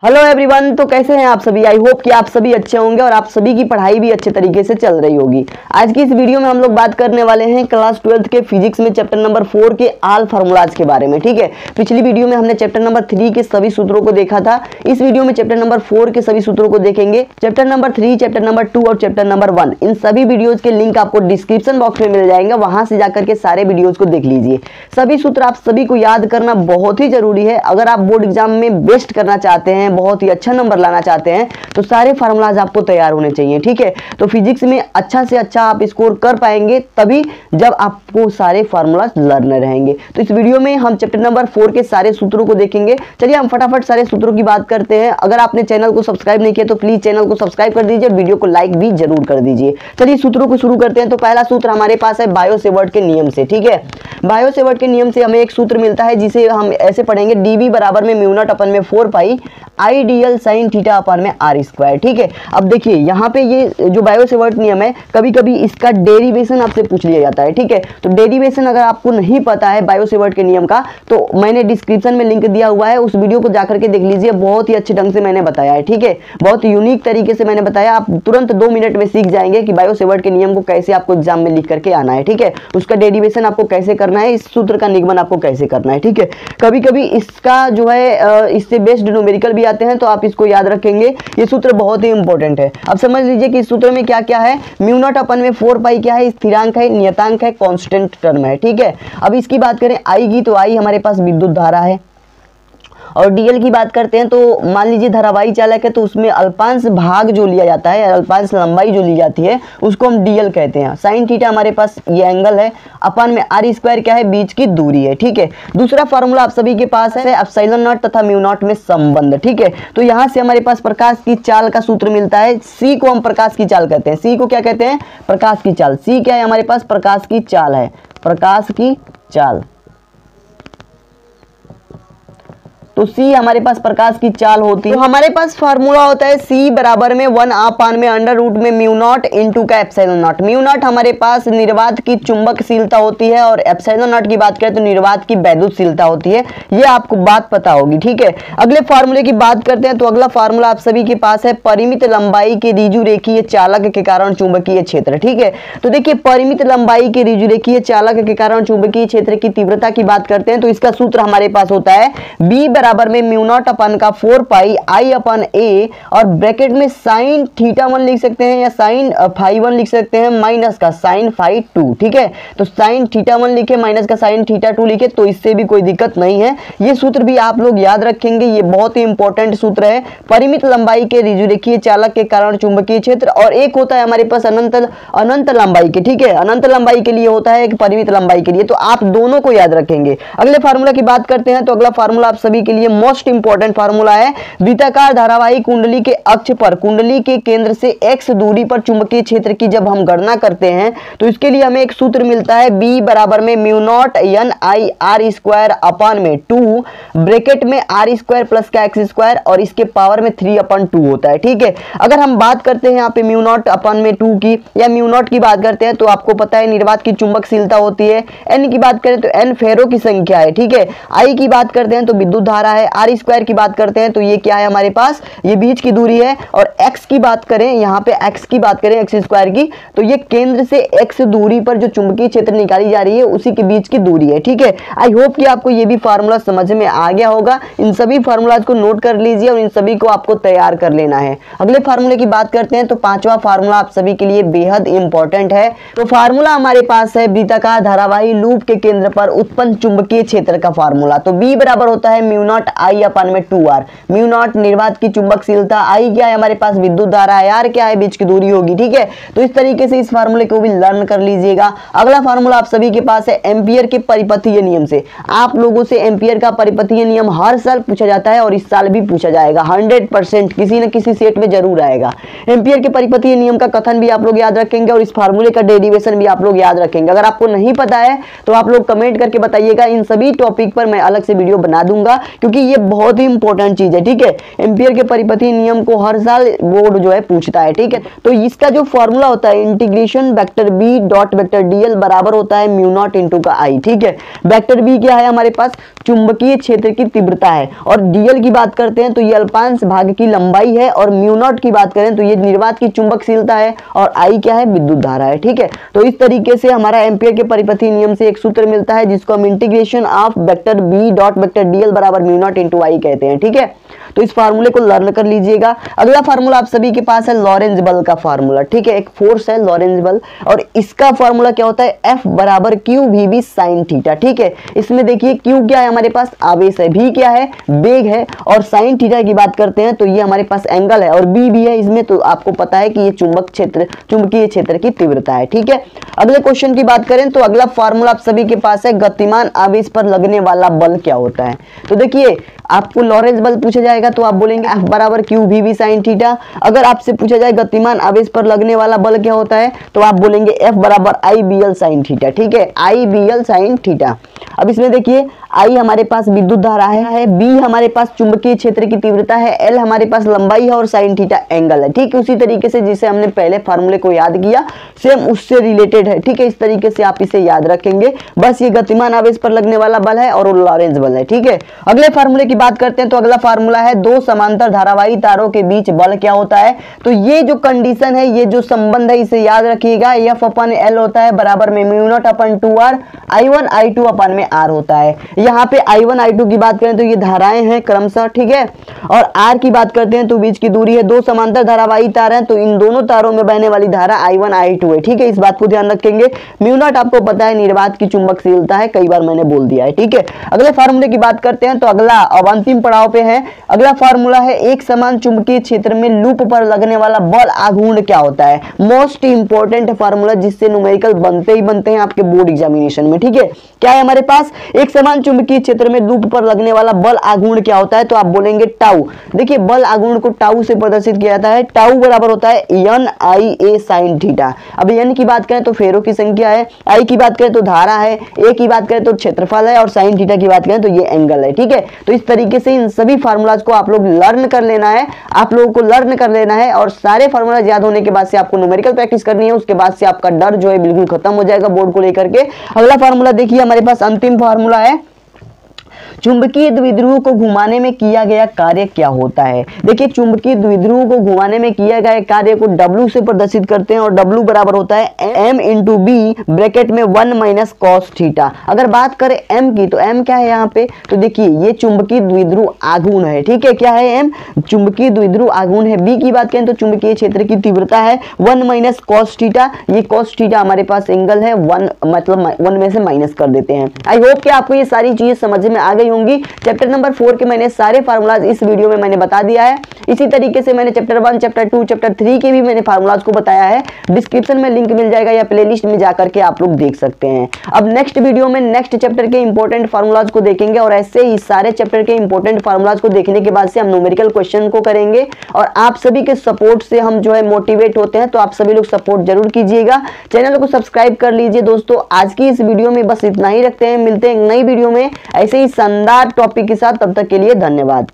Hello everyone. तो कैसे हैं आप सभी। आई होप कि आप सभी अच्छे होंगे और आप सभी की पढ़ाई भी अच्छे तरीके से चल रही होगी। आज की इस वीडियो में हम लोग बात करने वाले हैं क्लास 12th के फिजिक्स में चैप्टर नंबर 4 के ऑल फार्मूलाज के बारे में। ठीक है, पिछली वीडियो में हमने चैप्टर नंबर 3 के सभी सूत्रों को देखा था। इस वीडियो में चैप्टर नंबर 4 के सभी सूत्रों को देखेंगे। चैप्टर नंबर 3, चैप्टर नंबर 2 और चैप्टर नंबर 1, इन सभी वीडियोज के लिंक आपको डिस्क्रिप्शन बॉक्स में मिल जाएंगे, वहां से जाकर के सारे वीडियोज को देख लीजिए। सभी सूत्र आप सभी को याद करना बहुत ही जरूरी है। अगर आप बोर्ड एग्जाम में बेस्ट करना चाहते हैं, बहुत ही अच्छा नंबर लाना चाहते हैं, तो सारे फार्मूलाज आपको तैयार होने चाहिए। ठीक है, तो फिजिक्स में अच्छा से अच्छा आप स्कोर कर पाएंगे तभी जब आपको सारे फार्मूलाज लर्न रहेंगे। तो इस वीडियो में हम चैप्टर नंबर 4 के सारे सूत्रों को देखेंगे। चलिए हम फटाफट सारे सूत्रों की बात करते हैं। अगर आपने चैनल को सब्सक्राइब नहीं किया तो प्लीज चैनल को सब्सक्राइब कर दीजिए और वीडियो को लाइक भी जरूर कर दीजिए। चलिए सूत्रों को शुरू करते हैं। तो पहला सूत्र हमारे पास है बायो-सेवर्ट के नियम से। ठीक है, बायो-सेवर्ट के नियम से हमें एक सूत्र मिलता है जिसे हम ऐसे पढ़ेंगे, dv बराबर में म्यू नॉट अपन में 4 पाई आइडियल साइन थीटा अपन में आर स्क्वायर। ठीक है, अब देखिए यहाँ पे ये जो बायो-सेवर्ट नियम है, कभी कभी इसका डेरिवेशन आपसे पूछ लिया जाता है। ठीक है, तो डेरिवेशन अगर आपको नहीं पता है बायो-सेवर्ट के नियम का, तो मैंने डिस्क्रिप्शन में लिंक दिया हुआ है, उस वीडियो को जाकर के देख लीजिए। बहुत ही अच्छे ढंग से मैंने बताया है। ठीक है, बहुत यूनिक तरीके से मैंने बताया। आप तुरंत 2 मिनट में सीख जाएंगे कि बायो-सेवर्ट के नियम को कैसे आपको एग्जाम में लिख करके आना है। ठीक है, उसका डेरिवेशन आपको कैसे करना है, इस सूत्र का निगमन आपको कैसे करना है। ठीक है, कभी कभी इसका जो है इससे बेस्ड न्यूमेरिकल भी आते हैं, तो आप इसको याद रखेंगे। ये सूत्र बहुत ही इंपॉर्टेंट है। अब समझ लीजिए कि इस सूत्र में क्या क्या है। म्यू नॉट अपन में 4 पाई क्या है, स्थिरांक है, नियतांक है, कांस्टेंट टर्म है। ठीक है, अब इसकी बात करें आई की, तो आई हमारे पास विद्युत धारा है। और डीएल की बात करते हैं तो मान लीजिए धारावाही चालक है, तो उसमें अल्पांश भाग जो लिया जाता है, अल्पांश लंबाई जो ली जाती है, उसको हम डीएल कहते हैं। साइन थीटा हमारे पास ये एंगल है, अपन में आर स्क्वायर क्या है, बीच की दूरी है। ठीक है, दूसरा फार्मूला आप सभी के पास है एप्सिलॉन नॉट तथा म्यू नॉट में संबंध। ठीक है, तो यहाँ से हमारे पास प्रकाश की चाल का सूत्र मिलता है। सी को हम प्रकाश की चाल कहते हैं। सी को क्या कहते हैं, प्रकाश की चाल। सी क्या है हमारे पास, प्रकाश की चाल है, प्रकाश की चाल। तो C हमारे पास प्रकाश की चाल होती है। तो हमारे पास फार्मूला होता है C बराबर में 1/, में अंडर रूट में म्यू नॉट इंटू का एप्सिलॉन नॉट। म्यू नॉट हमारे पास निर्वात की चुंबकशीलता होती है और एप्सिलॉन नॉट की बात करें तो निर्वात की वैद्युतशीलता होती है। ये आपको बात पता होगी। ठीक है, अगले फार्मूले की बात करते हैं। तो अगला फार्मूला आप सभी के पास है परिमित लंबाई के ऋजु रेखीय चालक के कारण चुंबकीय क्षेत्र। ठीक है, तो देखिए परिमित लंबाई के ऋजु रेखीय चालक के कारण चुंबकीय क्षेत्र की तीव्रता की बात करते हैं, तो इसका सूत्र हमारे पास होता है B बराबर में म्यू नॉट अपन का 4 पाई आई अपन ए, और ब्रैकेट में साइन थीटा 1 लिख सकते हैं या साइन फाई 1 लिख सकते हैं, माइनस का साइन फाई 2। ठीक है, तो साइन थीटा 1 लिखे, माइनस का साइन थीटा 2 लिखे, तो इससे भी कोई दिक्कत नहीं है। ये सूत्र भी आप लोग याद रखेंगे, ये बहुत ही इंपॉर्टेंट सूत्र है। परिमित लंबाई के ऋजुरेखीय चालक के कारण चुंबकीय क्षेत्र, और एक होता है हमारे पास अनंत लंबाई के। ठीक है, अनंत लंबाई के लिए होता है, एक परिमित लंबाई के लिए, तो आप दोनों को याद रखेंगे। अगले फार्मूला की बात करते हैं। तो अगला फार्मूला आप सभी के लिए मोस्ट इंपॉर्टेंट फार्मूला है। वृत्ताकार धारावाही कुंडली के अक्ष पर कुंडली के केंद्र से x दूरी पर चुंबकीय क्षेत्र की जब हम गणना करते हैं, तो इसके लिए हमें एक सूत्र मिलता है B बराबर में mu not an I R square upon में 2, ब्रैकेट में आर स्क्वायर प्लस का एक्स स्क्वायर, और इसके पावर में 3/2 होता है। ठीक है, अगर हम बात करते हैं यहाँ पे म्यू नॉट अपन में 2 की, या म्यू नॉट की बात करते हैं, तो आपको पता है निर्वात की चुंबकशीलता होती है। एन की बात करें तो एन फेरो की संख्या है। ठीक है, आई की बात करते हैं तो विद्युत धारा है। आर स्क्वायर की बात करते हैं तो ये क्या है हमारे पास, ये बीच की दूरी है। और x की बात करें, यहाँ पे x की बात करें एक्स स्क्वायर की, तो ये केंद्र से x दूरी पर जो चुंबकीय क्षेत्र निकाली जा रही है उसी के बीच की दूरी है। ठीक है, आई होप कि आपको ये भी फार्मूला समझ में आ गया होगा। इन सभी फार्मूलाज को नोट कर लीजिए और इन सभी को आपको तैयार कर लेना है। अगले फार्मूले की बात करते हैं। तो 5वां फार्मूला आप सभी के लिए बेहद इंपॉर्टेंट है। तो फार्मूला हमारे पास है वृत्ताकार धारावाही लूप के केंद्र पर उत्पन्न चुंबकीय क्षेत्र का फार्मूला। तो B बराबर होता है म्यू नॉट आई अपन में 2r। म्यू नॉट निर्वात की चुंबकशीलता, आई क्या है हमारे पास विद्युत धारा है, आर क्या है बीच की दूरी होगी। ठीक है, तो इस तरीके से इस फार्मूले को भी लर्न कर लीजिएगा। अगला फार्मूला आप सभी के पास है एम्पियर के परिपथीय नियम से। आप लोगों से एम्पियर का परिपथीय नियम हर साल पूछा जाता है और इस साल भी पूछा जाएगा। 100% किसी न किसी सेट में जरूर आएगा। एम्पियर के परिपथीय नियम का कथन भी आप लोग याद रखेंगे और इस फार्मूले का डेरिवेशन भी आप लोग याद रखेंगे। अगर आपको नहीं पता है तो आप लोग कमेंट करके बताइएगा। इन सभी टॉपिक पर मैं अलग से वीडियो बना दूंगा, क्योंकि ये बहुत ही इंपॉर्टेंट चीज है, ठीक है। एम्पियर के परिपथी नियम को हर साल बोर्ड जो है पूछता है, ठीक है। तो इसका जो फॉर्मूला होता है integration vector B dot vector DL बराबर होता है म्यू नॉट इंटू का आई, ठीक है। वेक्टर बी क्या है हमारे पास, चुंबकीय क्षेत्र की तीव्रता है, और डीएल की बात करते हैं तो ये अल्पांश भाग की लंबाई है, और म्यू नॉट की बात करें तो ये निर्वात की चुंबकशीलता है, और आई क्या है, विद्युत धारा है, ठीक है। तो इस तरीके से हमारा एम्पियर के परिपथी नियम से एक सूत्र मिलता है जिसको हम integration of vector B dot vector DL बराबर म्यू नॉट इंटू आई कहते हैं, ठीक है। तो इस फार्मूले को लर्न कर लीजिएगा। अगला फार्मूला आप सभी के पास है लॉरेंज बल का फार्मूला, ठीक है। एक फोर्स है लॉरेंज बल, और इसका फार्मूला क्या होता है, F बराबर Q V B sine theta, ठीक है। इसमें देखिए क्यू क्या है हमारे पास, आवेश है, भी क्या है, वेग है, और साइन थीटा की बात करते हैं तो ये हमारे पास एंगल है, और बी भी है इसमें, तो आपको पता है कि ये चुंबकीय क्षेत्र की तीव्रता है, ठीक है। अगले क्वेश्चन की बात करें तो अगला फार्मूला आप सभी के पास है गतिमान आवेश पर लगने वाला बल क्या होता है। तो देखिए आपको लॉरेंज बल पूछा जाएगा तो आप बोलेंगे F बराबर Q V B sine theta. अगर आपसे पूछा जाए गतिमान आवेश पर लगने वाला बल क्या होता है तो आप बोलेंगे F बराबर आई बी एल साइन थीटा, ठीक है, आई बी एल साइन थीटा। अब इसमें देखिए आई हमारे पास विद्युत धारा है, बी हमारे पास चुंबकीय क्षेत्र की तीव्रता है, एल हमारे पास लंबाई है, और साइन थीटा एंगल है, ठीक है। उसी तरीके से जिसे हमने पहले फार्मूले को याद किया सेम उससे रिलेटेड है, ठीक है। इस तरीके से आप इसे याद रखेंगे। बस ये गतिमान आवेश पर लगने वाला बल है और लॉरेंज बल है, ठीक है। अगले फार्मूले की बात करते हैं तो अगला फार्मूला है दो समांतर धारावाही तारों के बीच बल क्या होता है। तो ये जो कंडीशन है, ये जो संबंध है इसे याद रखिएगा। F अपन एल होता है बराबर में म्यू नॉट अपन 2r, I1 I2 अपन में R होता है। यहाँ पे I1 I2 की बात करें तो ये धाराएं हैं क्रमशः, ठीक है, और R की बात करते हैं तो बीच की दूरी है। दो समांतर धारावाही तार हैं तो इन दोनों तारों में बहने वाली धारा I1 I2 है, ठीक है। इस बात को ध्यान रखेंगे। म्यू नॉट आपको पता है निर्वात की चुंबकशीलता है, कई बार मैंने बोल दिया है, ठीक है। अगले फार्मूले की बात करते हैं तो अगला अब अंतिम पड़ाव पे है। अगला फार्मूला है एक समान चुंबकीय क्षेत्र में लूप पर लगने वाला बल आघूर्ण क्या होता है। मोस्ट इंपोर्टेंट फार्मूला जिससे न्यूमेरिकल बनते ही बनते हैं आपके बोर्ड एग्जामिनेशन में, ठीक है। क्या है हमारे पास, एक समान चुंबकीय क्षेत्र में लूप पर लगने वाला बल आघूर्ण क्या होता है तो आप बोलेंगे टाउ। देखिए बल आघूर्ण को टाउ से प्रदर्शित किया जाता है, टाउ बराबर होता है एन आई ए साइन थीटा। अब एन की बात करें तो फेरों की संख्या है, आई की बात करें तो धारा है, ए की बात करें तो क्षेत्रफल है, और साइन थीटा की बात करें तो ये एंगल है, ठीक है। तो इस तरीके से इन सभी फार्मूलाज को आप लोग लर्न कर लेना है, आप लोगों को लर्न कर लेना है, और सारे फार्मूलाज याद होने के बाद से आपको न्यूमेरिकल प्रैक्टिस करनी है। उसके बाद से आपका डर जो है बिल्कुल खत्म हो जाएगा बोर्ड को लेकर के। अगला फार्मूला देखिए हमारे पास अंतिम फार्मूला है चुंबकीय द्विध्रुव को घुमाने में किया गया कार्य क्या होता है। देखिए चुंबकीय द्विध्रुव को घुमाने में किया गया कार्य को W से प्रदर्शित करते हैं, और W बराबर होता है M इंटू बी ब्रैकेट में 1 माइनस कॉस थीटा। अगर बात करें M की तो M क्या है यहाँ पे, तो देखिए ये चुंबकीय द्विध्रुव आघूर्ण है, ठीक है। क्या है M, चुंबकीय द्विध्रुव आघूर्ण है। B की बात करें तो चुंबकीय क्षेत्र की तीव्रता है 1 माइनस कॉस थीटा। ये कॉस थीटा हमारे पास एंगल है 1, मतलब 1 में से माइनस कर देते हैं। आई होप कि आपको ये सारी चीजें समझ में आ गई होंगी। चैप्टर नंबर 4 के मैंने सारे फार्मूलाज इस वीडियो में मैंने बता दिया है। इसी तरीके से मैंने चैप्टर 1, चैप्टर 2, चैप्टर 3 के भी मैंने फार्मूलाज को बताया है। डिस्क्रिप्शन में लिंक मिल जाएगा या प्लेलिस्ट में जाकर के आप लोग देख सकते हैं। अब नेक्स्ट वीडियो में नेक्स्ट चैप्टर के इंपॉर्टेंट फार्मूलाज को देखेंगे, और ऐसे ही सारे चैप्टर के इंपॉर्टेंट फार्मूलाज को देखने के बाद से हम न्यूमेरिकल क्वेश्चन को करेंगे, और आप सभी के सपोर्ट से हम जो है मोटिवेट होते हैं, तो आप सभी लोग सपोर्ट जरूर कीजिएगा। चैनल को सब्सक्राइब कर लीजिए। दोस्तों आज की इस वीडियो में बस इतना ही रखते हैं, मिलते हैं एक नई वीडियो में ऐसे ही शानदार टॉपिक के साथ। तब तक के लिए धन्यवाद।